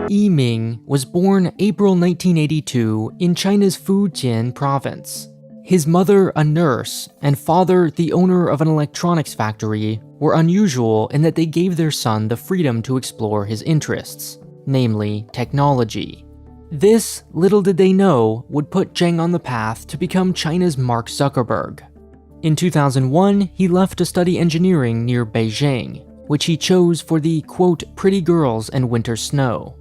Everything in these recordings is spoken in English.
Yiming was born April 1982 in China's Fujian province. His mother, a nurse, and father, the owner of an electronics factory, were unusual in that they gave their son the freedom to explore his interests, namely technology. This, little did they know, would put Zheng on the path to become China's Mark Zuckerberg. In 2001, he left to study engineering near Beijing, which he chose for the, quote, pretty girls and winter snow.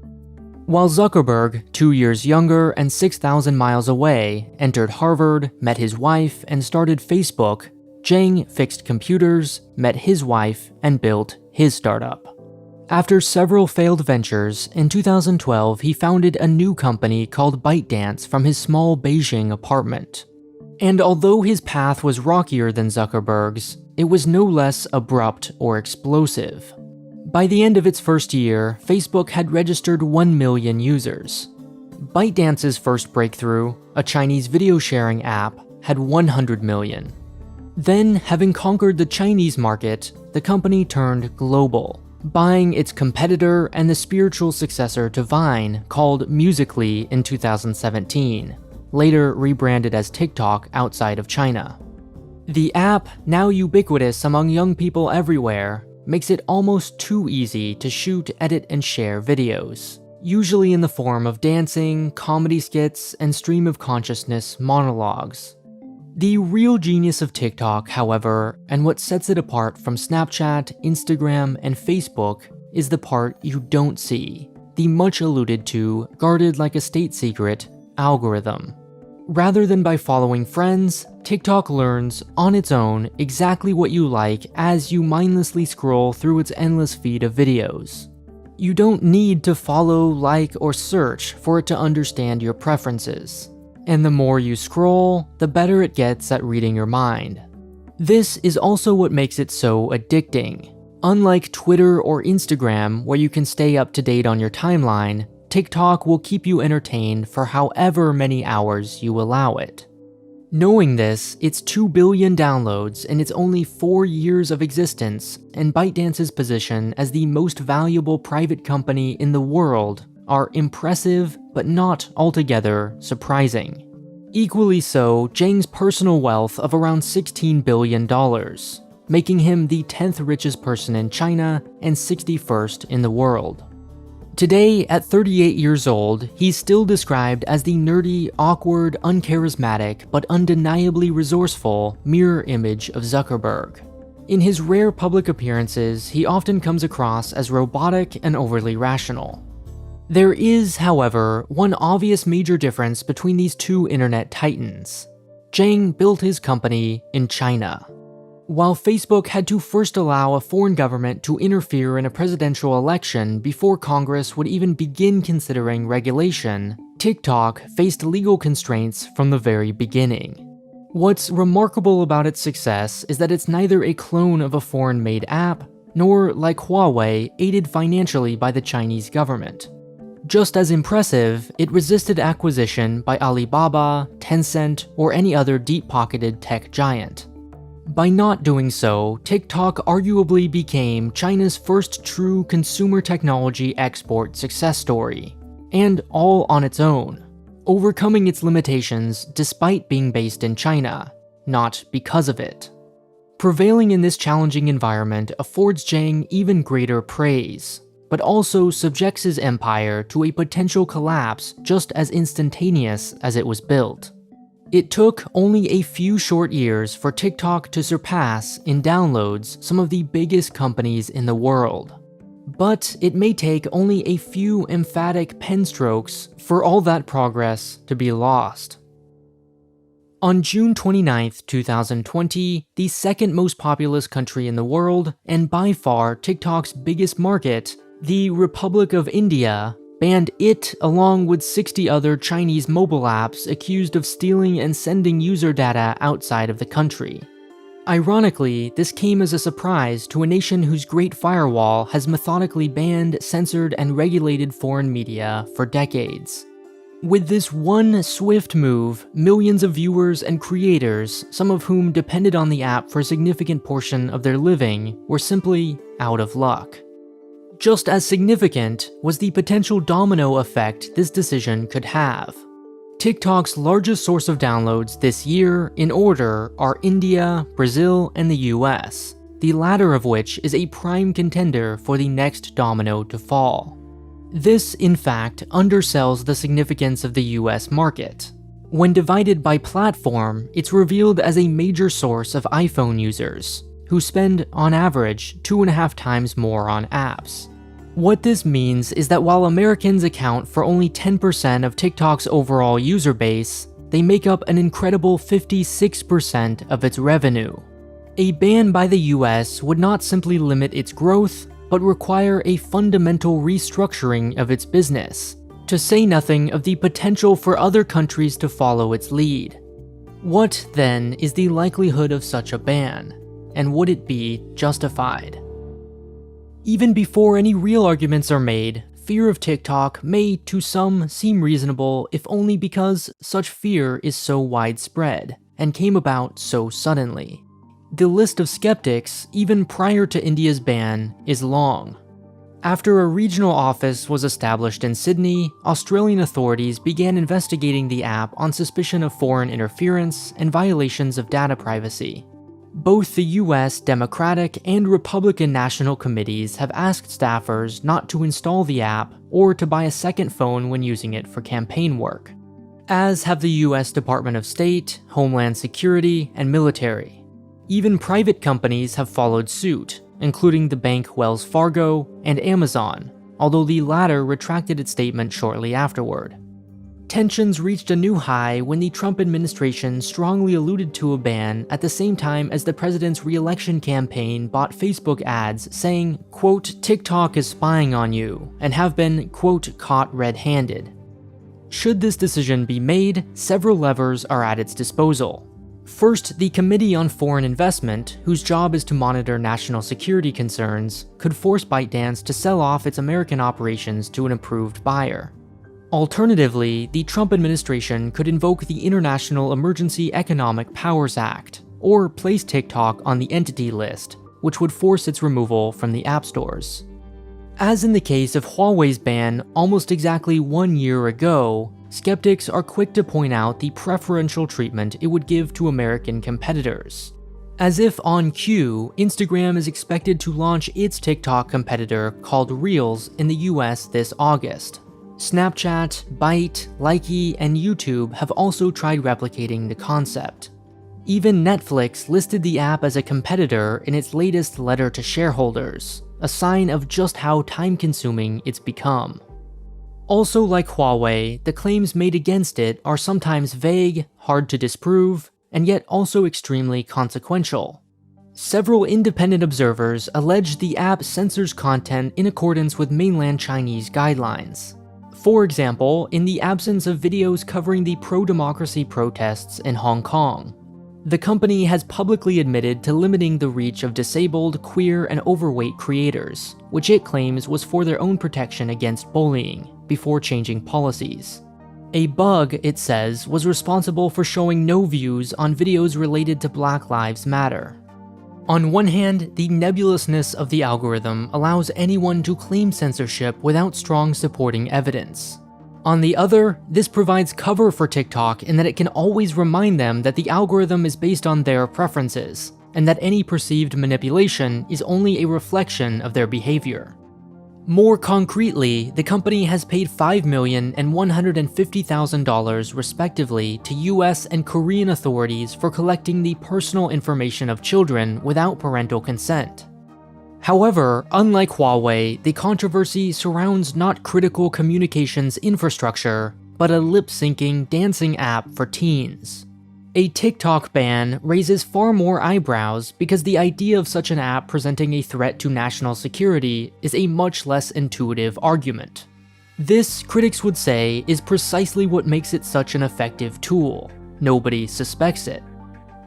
While Zuckerberg, 2 years younger and 6,000 miles away, entered Harvard, met his wife, and started Facebook, Zheng fixed computers, met his wife, and built his startup. After several failed ventures, in 2012 he founded a new company called ByteDance from his small Beijing apartment. And although his path was rockier than Zuckerberg's, it was no less abrupt or explosive. By the end of its first year, Facebook had registered 1 million users. ByteDance's first breakthrough, a Chinese video sharing app, had 100 million. Then, having conquered the Chinese market, the company turned global, buying its competitor and the spiritual successor to Vine called Musical.ly in 2017, later rebranded as TikTok outside of China. The app, now ubiquitous among young people everywhere, makes it almost too easy to shoot, edit, and share videos, usually in the form of dancing, comedy skits, and stream of consciousness monologues. The real genius of TikTok, however, and what sets it apart from Snapchat, Instagram, and Facebook, is the part you don't see, the much alluded to, guarded like a state secret, algorithm. Rather than by following friends, TikTok learns, on its own, exactly what you like as you mindlessly scroll through its endless feed of videos. You don't need to follow, like, or search for it to understand your preferences. And the more you scroll, the better it gets at reading your mind. This is also what makes it so addicting. Unlike Twitter or Instagram, where you can stay up to date on your timeline, TikTok will keep you entertained for however many hours you allow it. Knowing this, its 2 billion downloads in its only 4 years of existence, and ByteDance's position as the most valuable private company in the world are impressive, but not altogether surprising. Equally so, Zheng's personal wealth of around $16 billion, making him the 10th richest person in China and 61st in the world. Today, at 38 years old, he's still described as the nerdy, awkward, uncharismatic, but undeniably resourceful mirror image of Zuckerberg. In his rare public appearances, he often comes across as robotic and overly rational. There is, however, one obvious major difference between these two internet titans. Zheng built his company in China. While Facebook had to first allow a foreign government to interfere in a presidential election before Congress would even begin considering regulation, TikTok faced legal constraints from the very beginning. What's remarkable about its success is that it's neither a clone of a foreign-made app, nor, like Huawei, aided financially by the Chinese government. Just as impressive, it resisted acquisition by Alibaba, Tencent, or any other deep-pocketed tech giant. By not doing so, TikTok arguably became China's first true consumer technology export success story, and all on its own, overcoming its limitations despite being based in China, not because of it. Prevailing in this challenging environment affords Zheng even greater praise, but also subjects his empire to a potential collapse just as instantaneous as it was built. It took only a few short years for TikTok to surpass, in downloads, some of the biggest companies in the world. But it may take only a few emphatic pen strokes for all that progress to be lost. On June 29, 2020, the second most populous country in the world, and by far TikTok's biggest market, the Republic of India, banned it along with 60 other Chinese mobile apps accused of stealing and sending user data outside of the country. Ironically, this came as a surprise to a nation whose Great Firewall has methodically banned, censored, and regulated foreign media for decades. With this one swift move, millions of viewers and creators, some of whom depended on the app for a significant portion of their living, were simply out of luck. Just as significant was the potential domino effect this decision could have. TikTok's largest source of downloads this year, in order, are India, Brazil, and the US, the latter of which is a prime contender for the next domino to fall. This, in fact, undersells the significance of the US market. When divided by platform, it's revealed as a major source of iPhone users, who spend, on average, 2.5 times more on apps. What this means is that while Americans account for only 10% of TikTok's overall user base, they make up an incredible 56% of its revenue. A ban by the US would not simply limit its growth, but require a fundamental restructuring of its business, to say nothing of the potential for other countries to follow its lead. What, then, is the likelihood of such a ban, and would it be justified? Even before any real arguments are made, fear of TikTok may, to some, seem reasonable if only because such fear is so widespread, and came about so suddenly. The list of skeptics, even prior to India's ban, is long. After a regional office was established in Sydney, Australian authorities began investigating the app on suspicion of foreign interference and violations of data privacy. Both the US Democratic and Republican national committees have asked staffers not to install the app or to buy a second phone when using it for campaign work, as have the US Department of State, Homeland Security, and military. Even private companies have followed suit, including the bank Wells Fargo and Amazon, although the latter retracted its statement shortly afterward. Tensions reached a new high when the Trump administration strongly alluded to a ban at the same time as the president's re-election campaign bought Facebook ads saying, quote, "TikTok is spying on you," and have been, quote, "caught red-handed." Should this decision be made, several levers are at its disposal. First, the Committee on Foreign Investment, whose job is to monitor national security concerns, could force ByteDance to sell off its American operations to an approved buyer. Alternatively, the Trump administration could invoke the International Emergency Economic Powers Act, or place TikTok on the Entity List, which would force its removal from the app stores. As in the case of Huawei's ban almost exactly 1 year ago, skeptics are quick to point out the preferential treatment it would give to American competitors. As if on cue, Instagram is expected to launch its TikTok competitor called Reels in the US this August. Snapchat, Byte, Likee, and YouTube have also tried replicating the concept. Even Netflix listed the app as a competitor in its latest letter to shareholders, a sign of just how time-consuming it's become. Also like Huawei, the claims made against it are sometimes vague, hard to disprove, and yet also extremely consequential. Several independent observers allege the app censors content in accordance with mainland Chinese guidelines. For example, in the absence of videos covering the pro-democracy protests in Hong Kong. The company has publicly admitted to limiting the reach of disabled, queer, and overweight creators, which it claims was for their own protection against bullying, before changing policies. A bug, it says, was responsible for showing no views on videos related to Black Lives Matter. On one hand, the nebulousness of the algorithm allows anyone to claim censorship without strong supporting evidence. On the other, this provides cover for TikTok in that it can always remind them that the algorithm is based on their preferences, and that any perceived manipulation is only a reflection of their behavior. More concretely, the company has paid $5 million and $150,000 respectively to US and Korean authorities for collecting the personal information of children without parental consent. However, unlike Huawei, the controversy surrounds not critical communications infrastructure, but a lip-syncing dancing app for teens. A TikTok ban raises far more eyebrows because the idea of such an app presenting a threat to national security is a much less intuitive argument. This, critics would say, is precisely what makes it such an effective tool. Nobody suspects it.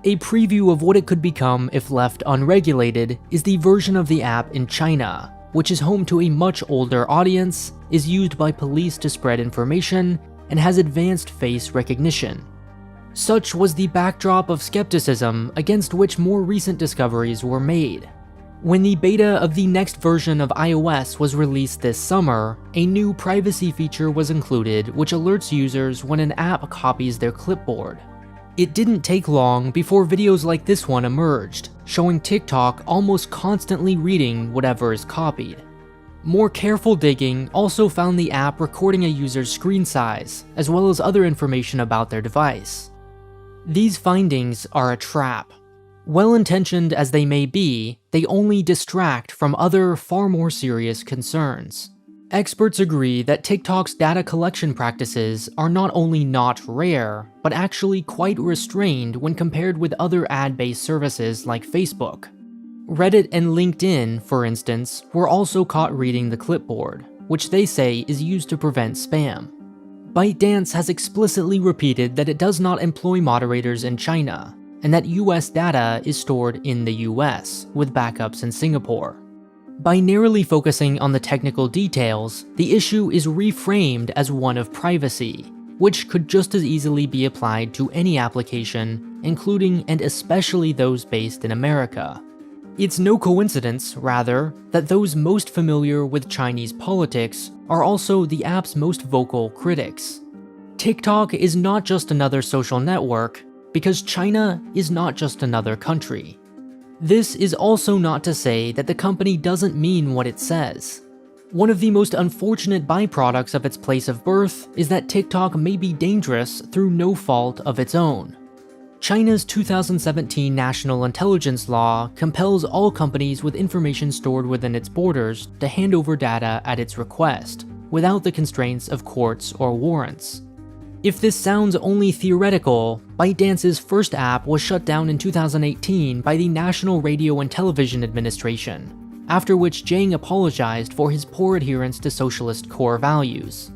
A preview of what it could become if left unregulated is the version of the app in China, which is home to a much older audience, is used by police to spread information, and has advanced face recognition. Such was the backdrop of skepticism against which more recent discoveries were made. When the beta of the next version of iOS was released this summer, a new privacy feature was included which alerts users when an app copies their clipboard. It didn't take long before videos like this one emerged, showing TikTok almost constantly reading whatever is copied. More careful digging also found the app recording a user's screen size, as well as other information about their device. These findings are a trap. Well-intentioned as they may be, they only distract from other, far more serious concerns. Experts agree that TikTok's data collection practices are not only not rare, but actually quite restrained when compared with other ad-based services like Facebook. Reddit and LinkedIn, for instance, were also caught reading the clipboard, which they say is used to prevent spam. ByteDance has explicitly repeated that it does not employ moderators in China, and that US data is stored in the US, with backups in Singapore. By narrowly focusing on the technical details, the issue is reframed as one of privacy, which could just as easily be applied to any application, including and especially those based in America. It's no coincidence, rather, that those most familiar with Chinese politics are also the app's most vocal critics. TikTok is not just another social network, because China is not just another country. This is also not to say that the company doesn't mean what it says. One of the most unfortunate byproducts of its place of birth is that TikTok may be dangerous through no fault of its own. China's 2017 National Intelligence Law compels all companies with information stored within its borders to hand over data at its request, without the constraints of courts or warrants. If this sounds only theoretical, ByteDance's first app was shut down in 2018 by the National Radio and Television Administration, after which Zhang apologized for his poor adherence to socialist core values.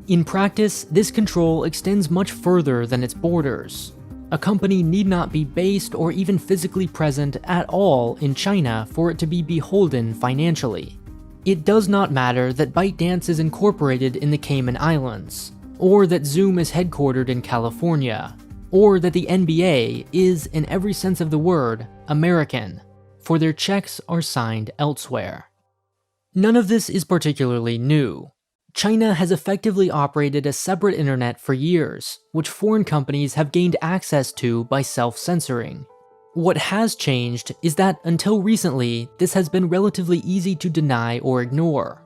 In practice, this control extends much further than its borders. A company need not be based or even physically present at all in China for it to be beholden financially. It does not matter that ByteDance is incorporated in the Cayman Islands, or that Zoom is headquartered in California, or that the NBA is, in every sense of the word, American, for their checks are signed elsewhere. None of this is particularly new. China has effectively operated a separate internet for years, which foreign companies have gained access to by self-censoring. What has changed is that, until recently, this has been relatively easy to deny or ignore.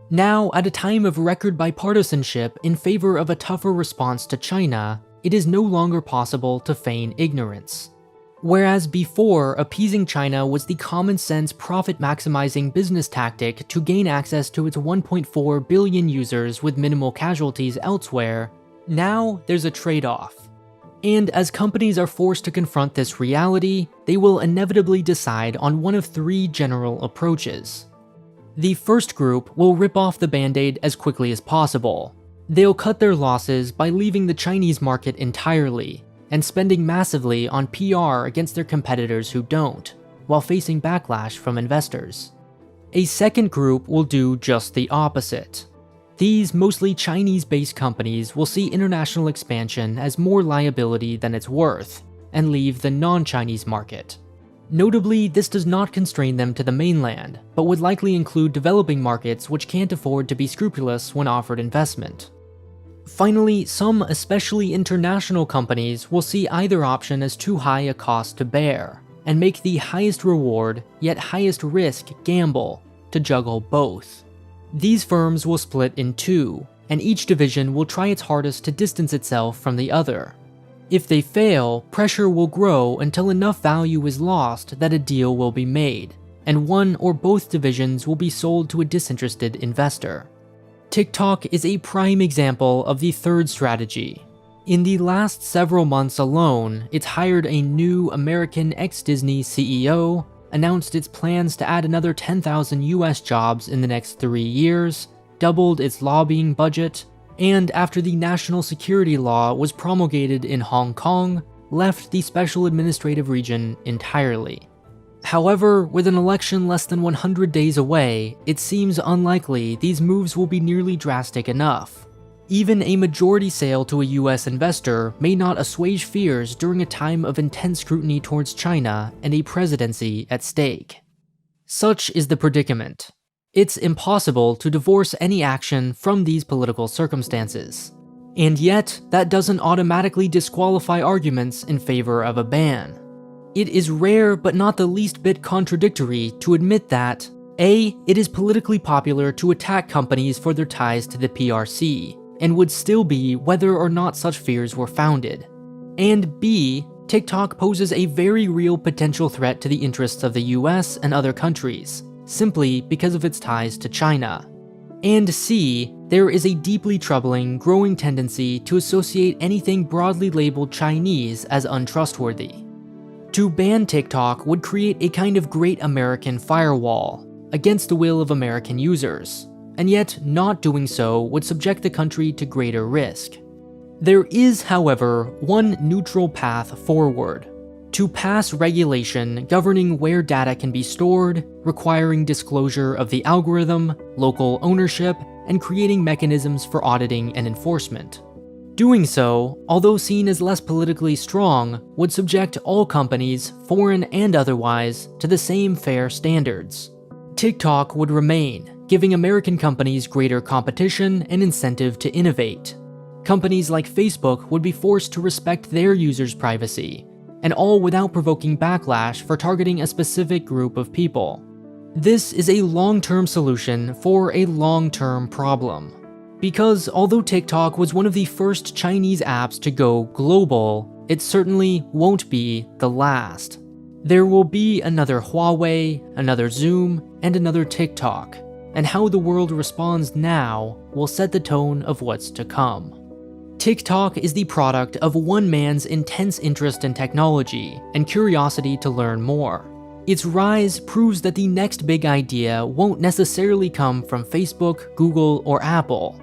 Now, at a time of record bipartisanship in favor of a tougher response to China, it is no longer possible to feign ignorance. Whereas before, appeasing China was the common-sense profit-maximizing business tactic to gain access to its 1.4 billion users with minimal casualties elsewhere, now there's a trade-off. And as companies are forced to confront this reality, they will inevitably decide on one of three general approaches. The first group will rip off the band-aid as quickly as possible. They'll cut their losses by leaving the Chinese market entirely, and spending massively on PR against their competitors who don't, while facing backlash from investors. A second group will do just the opposite. These mostly Chinese-based companies will see international expansion as more liability than it's worth, and leave the non-Chinese market. Notably, this does not constrain them to the mainland, but would likely include developing markets which can't afford to be scrupulous when offered investment. Finally, some especially international companies will see either option as too high a cost to bear, and make the highest reward, yet highest risk gamble to juggle both. These firms will split in two, and each division will try its hardest to distance itself from the other. If they fail, pressure will grow until enough value is lost that a deal will be made, and one or both divisions will be sold to a disinterested investor. TikTok is a prime example of the third strategy. In the last several months alone, it's hired a new American ex-Disney CEO, announced its plans to add another 10,000 US jobs in the next 3 years, doubled its lobbying budget, and after the national security law was promulgated in Hong Kong, left the special administrative region entirely. However, with an election less than 100 days away, it seems unlikely these moves will be nearly drastic enough. Even a majority sale to a US investor may not assuage fears during a time of intense scrutiny towards China and a presidency at stake. Such is the predicament. It's impossible to divorce any action from these political circumstances. And yet, that doesn't automatically disqualify arguments in favor of a ban. It is rare but not the least bit contradictory to admit that A. It is politically popular to attack companies for their ties to the PRC, and would still be whether or not such fears were founded. And B. TikTok poses a very real potential threat to the interests of the US and other countries, simply because of its ties to China. And C. There is a deeply troubling, growing tendency to associate anything broadly labeled Chinese as untrustworthy. To ban TikTok would create a kind of great American firewall against the will of American users, and yet not doing so would subject the country to greater risk. There is, however, one neutral path forward: to pass regulation governing where data can be stored, requiring disclosure of the algorithm, local ownership, and creating mechanisms for auditing and enforcement. Doing so, although seen as less politically strong, would subject all companies, foreign and otherwise, to the same fair standards. TikTok would remain, giving American companies greater competition and incentive to innovate. Companies like Facebook would be forced to respect their users' privacy, and all without provoking backlash for targeting a specific group of people. This is a long-term solution for a long-term problem. Because although TikTok was one of the first Chinese apps to go global, it certainly won't be the last. There will be another Huawei, another Zoom, and another TikTok, and how the world responds now will set the tone of what's to come. TikTok is the product of one man's intense interest in technology and curiosity to learn more. Its rise proves that the next big idea won't necessarily come from Facebook, Google, or Apple.